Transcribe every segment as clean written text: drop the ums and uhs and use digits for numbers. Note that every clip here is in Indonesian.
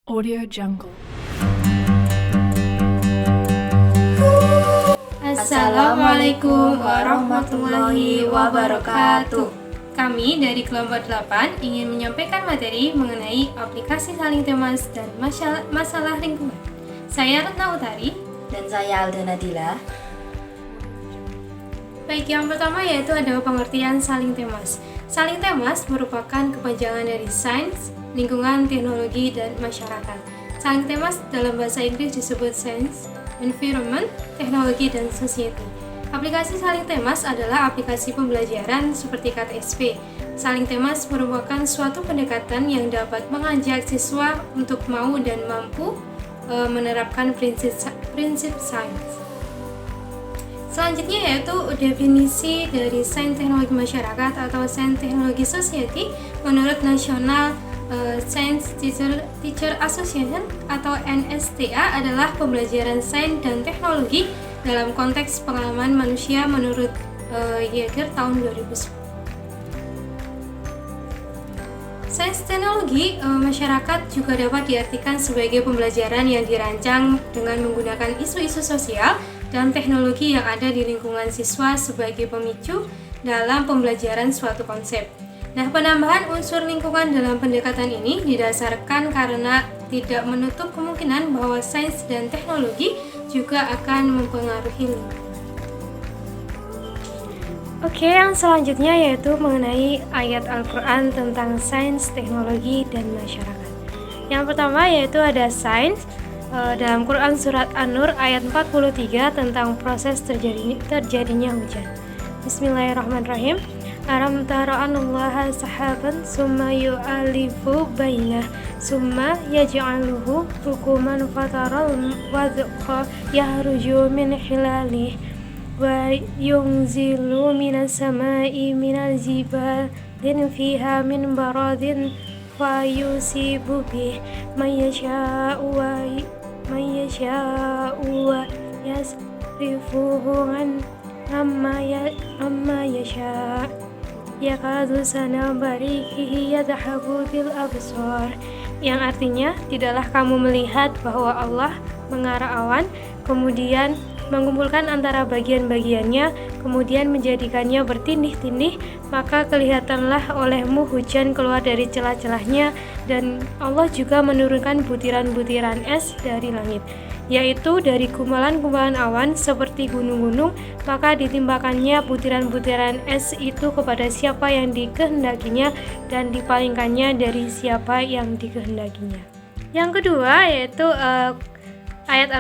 Audio Jungle. Assalamualaikum warahmatullahi wabarakatuh. Kami dari kelompok 8 ingin menyampaikan materi mengenai aplikasi saling temas dan masalah lingkungan. Saya Retna Utari. Dan saya Alda Nadila. Baik, yang pertama yaitu ada pengertian saling temas. Saling temas merupakan kepanjangan dari sains, lingkungan, teknologi, dan masyarakat. Saling temas dalam bahasa Inggris disebut science, environment, teknologi, dan society. Aplikasi saling temas adalah aplikasi pembelajaran seperti KTSP. Saling temas merupakan suatu pendekatan yang dapat mengajak siswa untuk mau dan mampu menerapkan prinsip sains. Selanjutnya yaitu definisi dari Sains Teknologi Masyarakat atau Sains Teknologi Society menurut National Science Teacher Association atau NSTA adalah pembelajaran sains dan teknologi dalam konteks pengalaman manusia menurut Yeager tahun 2010. Sains teknologi masyarakat juga dapat diartikan sebagai pembelajaran yang dirancang dengan menggunakan isu-isu sosial dan teknologi yang ada di lingkungan siswa sebagai pemicu dalam pembelajaran suatu konsep. Nah, penambahan unsur lingkungan dalam pendekatan ini didasarkan karena tidak menutup kemungkinan bahwa sains dan teknologi juga akan mempengaruhi lingkungan. Oke, yang selanjutnya yaitu mengenai ayat Al-Quran tentang sains, teknologi, dan masyarakat. Yang pertama yaitu ada sains dalam Quran Surat An-Nur ayat 43 tentang proses terjadinya hujan. Bismillahirrahmanirrahim. Alam tara anallaha sahaban summa yu'alifu bainah summa yaj'aluhu rukuman fataral wadqa yahruju min hilalih wa yunzilu minas samai minal jibalin fiha min baradin fa yusibu bih mayyasha'u wa yasrifuhu amma yasha' yakadu sana barikihi yadhabu bil absar, yang artinya tidaklah kamu melihat bahwa Allah mengarah awan kemudian mengumpulkan antara bagian-bagiannya kemudian menjadikannya bertindih-tindih, maka kelihatanlah olehmu hujan keluar dari celah-celahnya, dan Allah juga menurunkan butiran-butiran es dari langit, yaitu dari gumpalan-gumpalan awan seperti gunung-gunung, maka ditimbakannya butiran-butiran es itu kepada siapa yang dikehendakinya dan dipalingkannya dari siapa yang dikehendakinya. Yang kedua yaitu ayat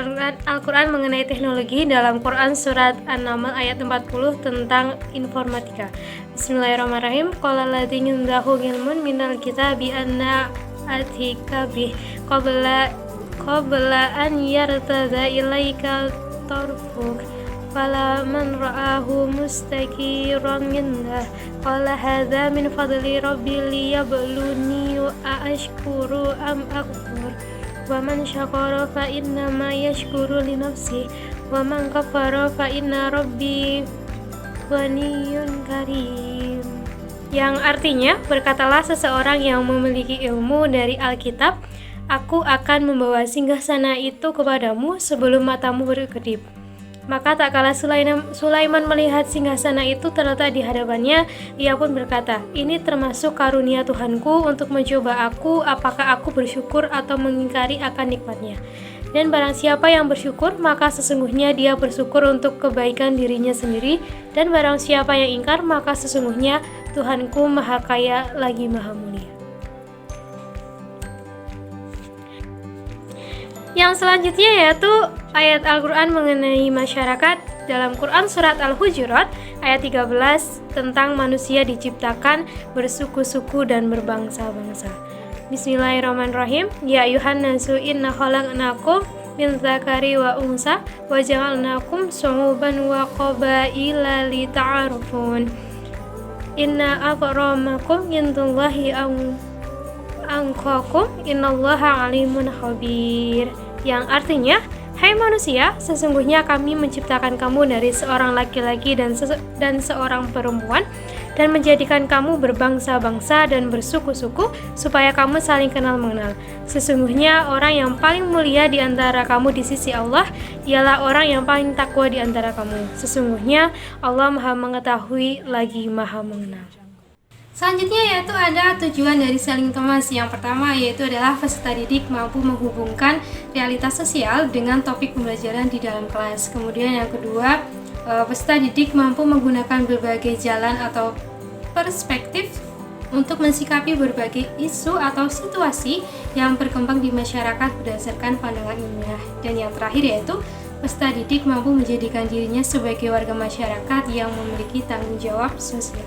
Al-Quran mengenai teknologi dalam Quran Surat An-Naml ayat 40 tentang informatika. Bismillahirrahmanirrahim. Qala ladzi indahu ilmun minal kitabi anna atika bih qabla an yartada ilaika tarfuk fala man ra'ahu mustaqiran indah qala hadza min fadli rabbi liyabluni ashkuru am akfur wa man syakara fa innama yashkuru li nafsihi wa man kafara fa inna rabbi ghaniyyun karim, yang artinya berkatalah seseorang yang memiliki ilmu dari Alkitab, aku akan membawa singgasana itu kepadamu sebelum matamu berkedip. Maka tak kala Sulaiman melihat singgasana itu terletak di hadapannya, ia pun berkata, ini termasuk karunia Tuhanku untuk mencoba aku, apakah aku bersyukur atau mengingkari akan nikmatnya. Dan barang siapa yang bersyukur, maka sesungguhnya dia bersyukur untuk kebaikan dirinya sendiri, dan barang siapa yang ingkar, maka sesungguhnya Tuhanku maha kaya lagi maha mulia. Yang selanjutnya yaitu ayat Al-Quran mengenai masyarakat dalam Quran Surat Al-Hujurat ayat 13 tentang manusia diciptakan bersuku-suku dan berbangsa-bangsa. Bismillahirrahmanirrahim. Ya ayuhan nasu inna khalaqnakum min dzakari wa unsa wa ja'alnakum syu'uban wa qabaila lita'arufun. Inna akramakum indallahi anqakum innallaha alimun khabir, yang artinya, hai manusia, sesungguhnya kami menciptakan kamu dari seorang laki-laki dan seorang perempuan, dan menjadikan kamu berbangsa-bangsa dan bersuku-suku supaya kamu saling kenal mengenal. Sesungguhnya orang yang paling mulia di antara kamu di sisi Allah ialah orang yang paling takwa di antara kamu. Sesungguhnya Allah Maha mengetahui lagi Maha mengenal. Selanjutnya yaitu ada tujuan dari saling temas. Yang pertama yaitu adalah peserta didik mampu menghubungkan realitas sosial dengan topik pembelajaran di dalam kelas. Kemudian yang kedua, peserta didik mampu menggunakan berbagai jalan atau perspektif untuk mensikapi berbagai isu atau situasi yang berkembang di masyarakat berdasarkan pandangan ilmiah. Dan yang terakhir yaitu peserta didik mampu menjadikan dirinya sebagai warga masyarakat yang memiliki tanggung jawab sosial.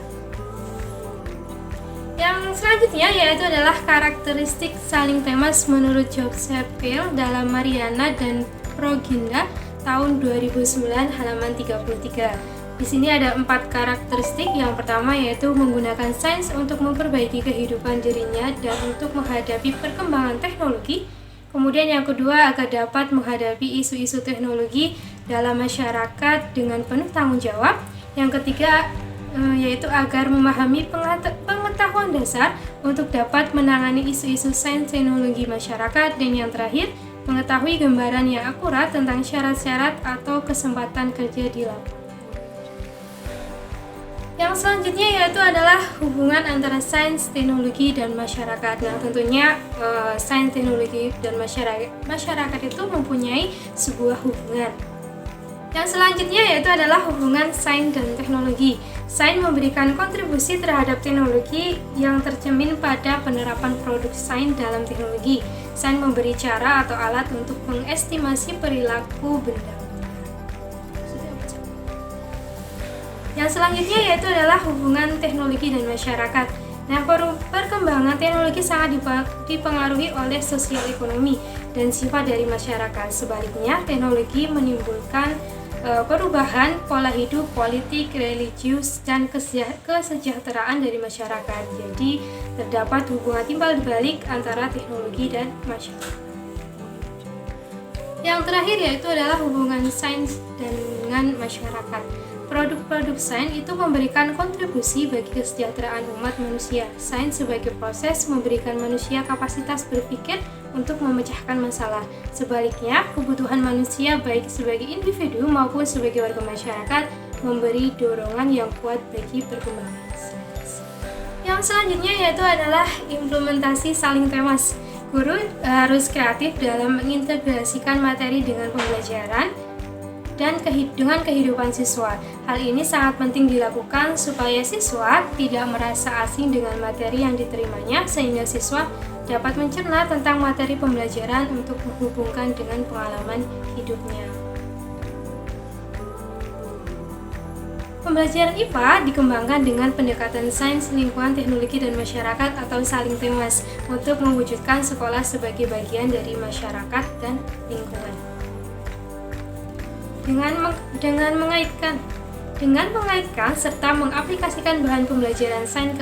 Yang selanjutnya yaitu adalah karakteristik saling temas menurut Joseph Peale dalam Mariana dan Proginda tahun 2009 halaman 33. Di sini ada 4 karakteristik. Yang pertama yaitu menggunakan sains untuk memperbaiki kehidupan dirinya dan untuk menghadapi perkembangan teknologi. Kemudian yang kedua agar dapat menghadapi isu-isu teknologi dalam masyarakat dengan penuh tanggung jawab. Yang ketiga yaitu agar memahami pengetahuan dasar untuk dapat menangani isu-isu sains teknologi masyarakat. Dan yang terakhir, mengetahui gambaran yang akurat tentang syarat-syarat atau kesempatan kerja di lapangan. Yang selanjutnya yaitu adalah hubungan antara sains, teknologi, dan masyarakat. Nah, tentunya sains, teknologi, dan masyarakat itu mempunyai sebuah hubungan. Yang selanjutnya yaitu adalah hubungan sains dan teknologi. Sains memberikan kontribusi terhadap teknologi yang tercermin pada penerapan produk sains dalam teknologi. Sains memberi cara atau alat untuk mengestimasi perilaku benda. Yang selanjutnya yaitu adalah hubungan teknologi dan masyarakat. Nah, perkembangan teknologi sangat dipengaruhi oleh sosial ekonomi dan sifat dari masyarakat. Sebaliknya, teknologi menimbulkan perubahan pola hidup, politik, religius, dan kesejahteraan dari masyarakat. Jadi, terdapat hubungan timbal balik antara teknologi dan masyarakat. Yang terakhir yaitu adalah hubungan sains dengan masyarakat. Produk-produk sains itu memberikan kontribusi bagi kesejahteraan umat manusia. Sains sebagai proses memberikan manusia kapasitas berpikir untuk memecahkan masalah. Sebaliknya, kebutuhan manusia baik sebagai individu maupun sebagai warga masyarakat memberi dorongan yang kuat bagi perkembangan sains. Yang selanjutnya yaitu adalah implementasi saling temas. Guru harus kreatif dalam mengintegrasikan materi dengan pembelajaran dan dengan kehidupan siswa. Hal ini sangat penting dilakukan supaya siswa tidak merasa asing dengan materi yang diterimanya, sehingga siswa dapat mencerna tentang materi pembelajaran untuk menghubungkan dengan pengalaman hidupnya. Pembelajaran IPA dikembangkan dengan pendekatan sains, lingkungan, teknologi, dan masyarakat atau saling temas untuk mewujudkan sekolah sebagai bagian dari masyarakat dan lingkungan. Dengan mengaitkan serta mengaplikasikan bahan pembelajaran sains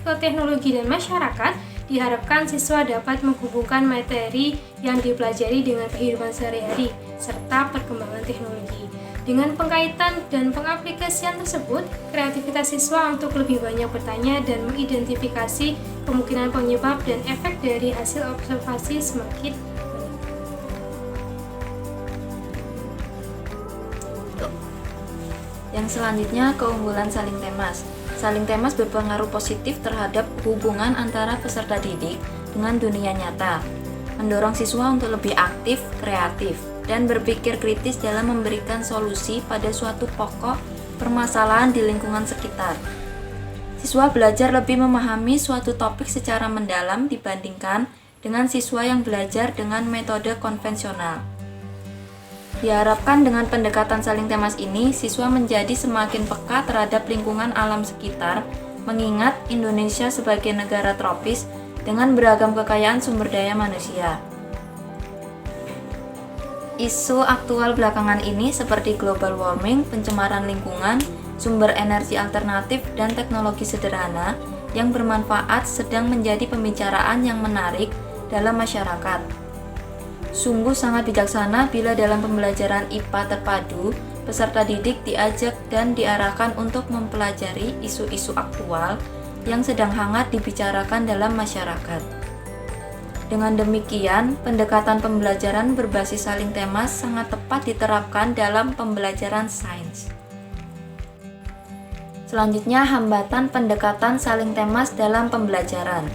ke teknologi dan masyarakat, diharapkan siswa dapat menghubungkan materi yang dipelajari dengan kehidupan sehari-hari serta perkembangan teknologi. Dengan pengkaitan dan pengaplikasian tersebut, kreativitas siswa untuk lebih banyak bertanya dan mengidentifikasi kemungkinan penyebab dan efek dari hasil observasi semakin meningkat. Yang selanjutnya, keunggulan saling temas. Saling temas berpengaruh positif terhadap hubungan antara peserta didik dengan dunia nyata, mendorong siswa untuk lebih aktif, kreatif, dan berpikir kritis dalam memberikan solusi pada suatu pokok permasalahan di lingkungan sekitar. Siswa belajar lebih memahami suatu topik secara mendalam dibandingkan dengan siswa yang belajar dengan metode konvensional. Diharapkan dengan pendekatan saling temas ini, siswa menjadi semakin peka terhadap lingkungan alam sekitar, mengingat Indonesia sebagai negara tropis dengan beragam kekayaan sumber daya manusia. Isu aktual belakangan ini seperti global warming, pencemaran lingkungan, sumber energi alternatif, dan teknologi sederhana yang bermanfaat sedang menjadi pembicaraan yang menarik dalam masyarakat. Sungguh sangat bijaksana bila dalam pembelajaran IPA terpadu peserta didik diajak dan diarahkan untuk mempelajari isu-isu aktual yang sedang hangat dibicarakan dalam masyarakat. Dengan demikian, pendekatan pembelajaran berbasis saling temas sangat tepat diterapkan dalam pembelajaran sains. Selanjutnya, hambatan pendekatan saling temas dalam pembelajaran.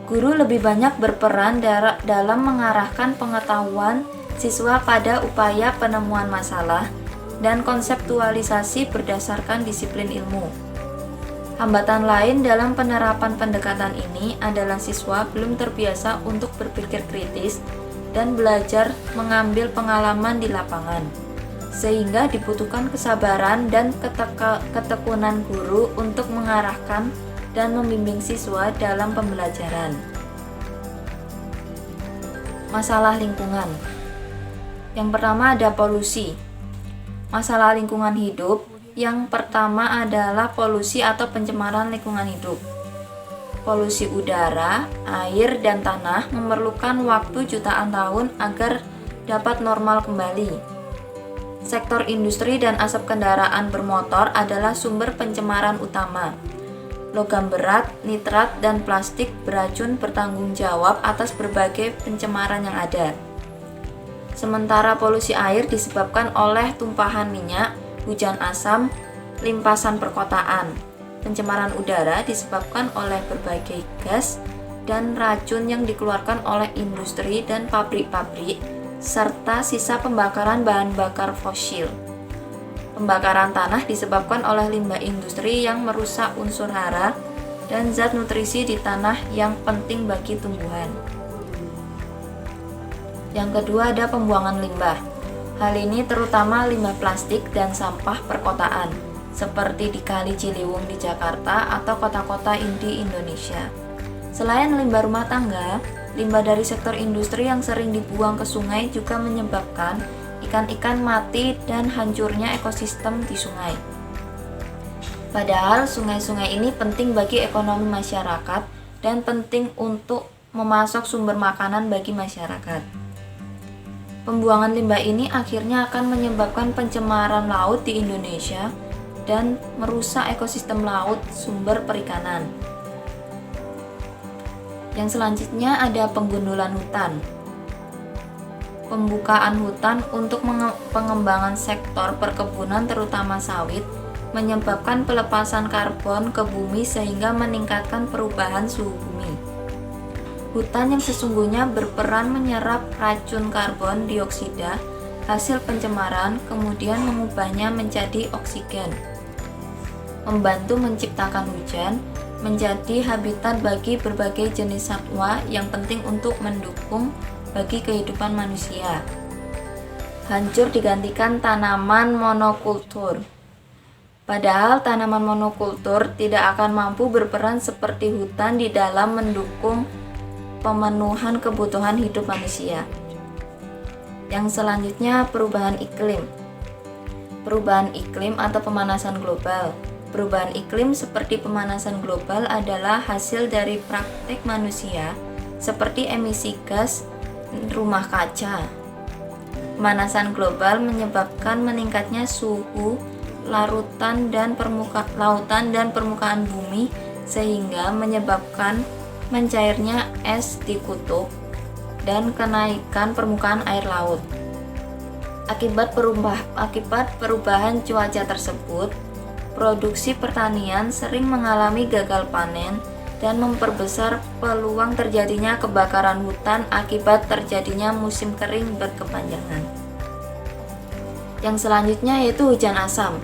Guru lebih banyak berperan dalam mengarahkan pengetahuan siswa pada upaya penemuan masalah dan konseptualisasi berdasarkan disiplin ilmu. Hambatan lain dalam penerapan pendekatan ini adalah siswa belum terbiasa untuk berpikir kritis dan belajar mengambil pengalaman di lapangan, sehingga dibutuhkan kesabaran dan ketekunan guru untuk mengarahkan dan membimbing siswa dalam pembelajaran. Masalah lingkungan. Yang pertama ada polusi. Masalah lingkungan hidup. Yang pertama adalah polusi atau pencemaran lingkungan hidup. Polusi udara, air, dan tanah memerlukan waktu jutaan tahun agar dapat normal kembali. Sektor industri dan asap kendaraan bermotor adalah sumber pencemaran utama. Logam berat, nitrat, dan plastik beracun bertanggung jawab atas berbagai pencemaran yang ada. Sementara polusi air disebabkan oleh tumpahan minyak, hujan asam, limpasan perkotaan. Pencemaran udara disebabkan oleh berbagai gas dan racun yang dikeluarkan oleh industri dan pabrik-pabrik, serta sisa pembakaran bahan bakar fosil. Pembakaran tanah disebabkan oleh limbah industri yang merusak unsur hara dan zat nutrisi di tanah yang penting bagi tumbuhan. Yang kedua ada pembuangan limbah. Hal ini terutama limbah plastik dan sampah perkotaan, seperti di Kali Ciliwung di Jakarta atau kota-kota di Indonesia. Selain limbah rumah tangga, limbah dari sektor industri yang sering dibuang ke sungai juga menyebabkan ikan-ikan mati dan hancurnya ekosistem di sungai. Padahal sungai-sungai ini penting bagi ekonomi masyarakat dan penting untuk memasok sumber makanan bagi masyarakat. Pembuangan limbah ini akhirnya akan menyebabkan pencemaran laut di Indonesia dan merusak ekosistem laut sumber perikanan. Yang selanjutnya ada penggundulan hutan. Pembukaan hutan untuk pengembangan sektor perkebunan terutama sawit menyebabkan pelepasan karbon ke bumi sehingga meningkatkan perubahan suhu bumi. Hutan yang sesungguhnya berperan menyerap racun karbon dioksida hasil pencemaran, kemudian mengubahnya menjadi oksigen, membantu menciptakan hujan, menjadi habitat bagi berbagai jenis satwa yang penting untuk mendukung bagi kehidupan manusia. Hancur digantikan tanaman monokultur. Padahal tanaman monokultur tidak akan mampu berperan seperti hutan di dalam mendukung pemenuhan kebutuhan hidup manusia. Yang selanjutnya perubahan iklim. Perubahan iklim atau pemanasan global. Perubahan iklim seperti pemanasan global adalah hasil dari praktek manusia seperti emisi gas rumah kaca. Pemanasan global menyebabkan meningkatnya suhu lautan dan permukaan bumi sehingga menyebabkan mencairnya es di kutub dan kenaikan permukaan air laut. Akibat perubahan cuaca tersebut, produksi pertanian sering mengalami gagal panen dan memperbesar peluang terjadinya kebakaran hutan akibat terjadinya musim kering berkepanjangan. Yang selanjutnya yaitu hujan asam.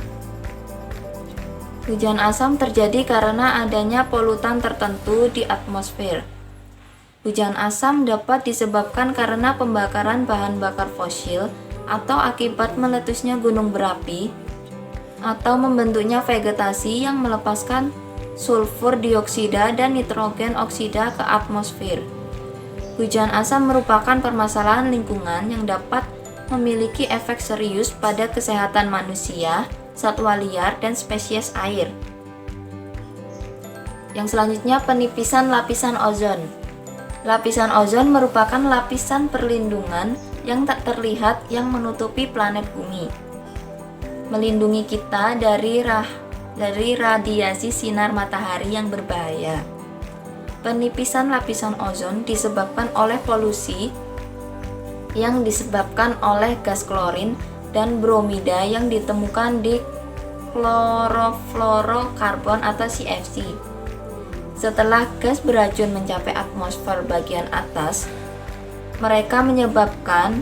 Hujan asam terjadi karena adanya polutan tertentu di atmosfer. Hujan asam dapat disebabkan karena pembakaran bahan bakar fosil atau akibat meletusnya gunung berapi atau membentuknya vegetasi yang melepaskan sulfur dioksida dan nitrogen oksida ke atmosfer. Hujan asam merupakan permasalahan lingkungan yang dapat memiliki efek serius pada kesehatan manusia, satwa liar, dan spesies air. Yang selanjutnya penipisan lapisan ozon. Lapisan ozon merupakan lapisan perlindungan yang tak terlihat yang menutupi planet bumi. melindungi kita dari radiasi sinar matahari yang berbahaya. Penipisan lapisan ozon disebabkan oleh polusi yang disebabkan oleh gas klorin dan bromida yang ditemukan di klorofluorokarbon atau CFC. Setelah gas beracun mencapai atmosfer bagian atas, mereka menyebabkan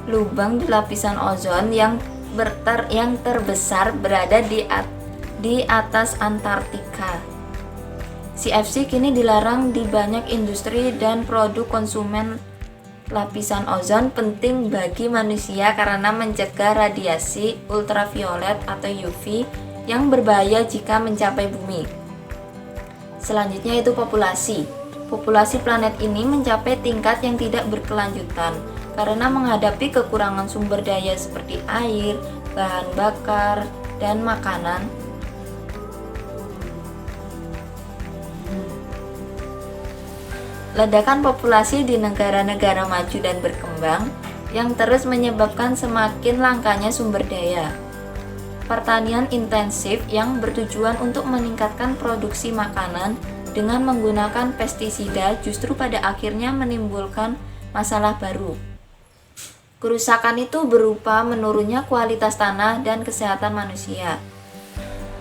lubang di lapisan ozon yang terbesar berada di atas Antartika. CFC kini dilarang di banyak industri dan produk konsumen. Lapisan ozon penting bagi manusia karena mencegah radiasi ultraviolet atau UV yang berbahaya jika mencapai bumi. Selanjutnya itu populasi. Populasi planet ini mencapai tingkat yang tidak berkelanjutan karena menghadapi kekurangan sumber daya seperti air, bahan bakar, dan makanan. Ledakan populasi di negara-negara maju dan berkembang yang terus menyebabkan semakin langkanya sumber daya. Pertanian intensif yang bertujuan untuk meningkatkan produksi makanan dengan menggunakan pestisida justru pada akhirnya menimbulkan masalah baru. Kerusakan itu berupa menurunnya kualitas tanah dan kesehatan manusia.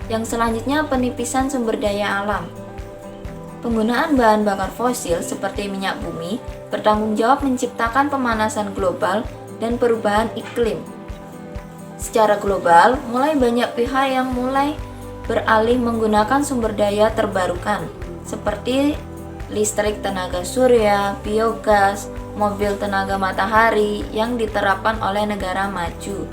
Yang selanjutnya penipisan sumber daya alam. Penggunaan bahan bakar fosil seperti minyak bumi bertanggung jawab menciptakan pemanasan global dan perubahan iklim. Secara global, mulai banyak pihak yang mulai beralih menggunakan sumber daya terbarukan seperti listrik tenaga surya, biogas, mobil tenaga matahari yang diterapkan oleh negara maju.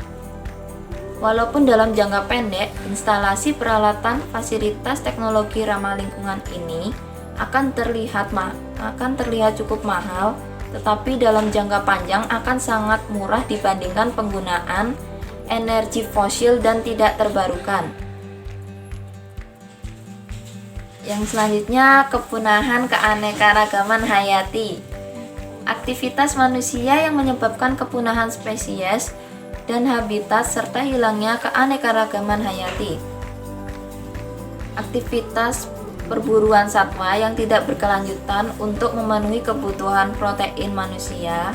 Walaupun dalam jangka pendek, instalasi peralatan fasilitas teknologi ramah lingkungan ini akan terlihat cukup mahal, tetapi dalam jangka panjang akan sangat murah dibandingkan penggunaan energi fosil dan tidak terbarukan. Yang selanjutnya, kepunahan keanekaragaman hayati. Aktivitas manusia yang menyebabkan kepunahan spesies dan habitat serta hilangnya keanekaragaman hayati. Aktivitas perburuan satwa yang tidak berkelanjutan untuk memenuhi kebutuhan protein manusia,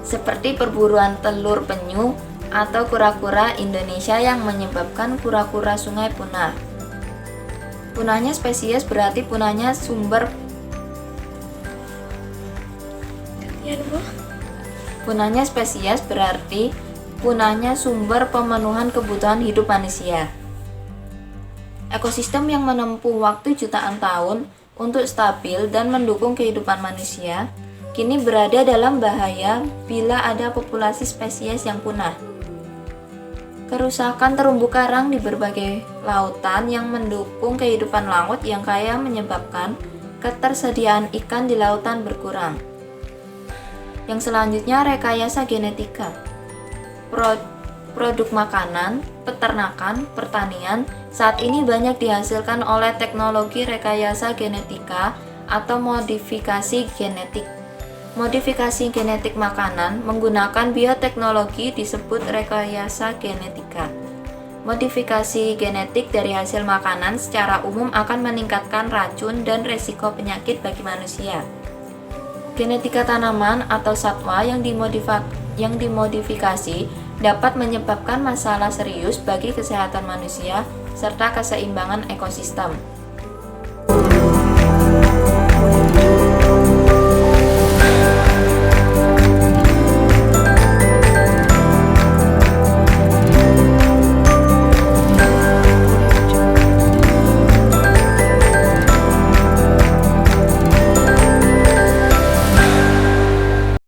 seperti perburuan telur penyu atau kura-kura Indonesia yang menyebabkan kura-kura sungai punah. Punahnya spesies berarti punahnya sumber Punahnya spesies berarti punahnya sumber pemenuhan kebutuhan hidup manusia. Ekosistem yang menempuh waktu jutaan tahun untuk stabil dan mendukung kehidupan manusia, kini berada dalam bahaya bila ada populasi spesies yang punah. Kerusakan terumbu karang di berbagai lautan yang mendukung kehidupan laut yang kaya menyebabkan ketersediaan ikan di lautan berkurang. Yang selanjutnya, rekayasa genetika. Produk makanan, peternakan, pertanian saat ini banyak dihasilkan oleh teknologi rekayasa genetika atau modifikasi genetik. Modifikasi genetik makanan menggunakan bioteknologi disebut rekayasa genetika. Modifikasi genetik dari hasil makanan secara umum akan meningkatkan racun dan resiko penyakit bagi manusia. Genetika tanaman atau satwa yang dimodifikasi dapat menyebabkan masalah serius bagi kesehatan manusia serta keseimbangan ekosistem.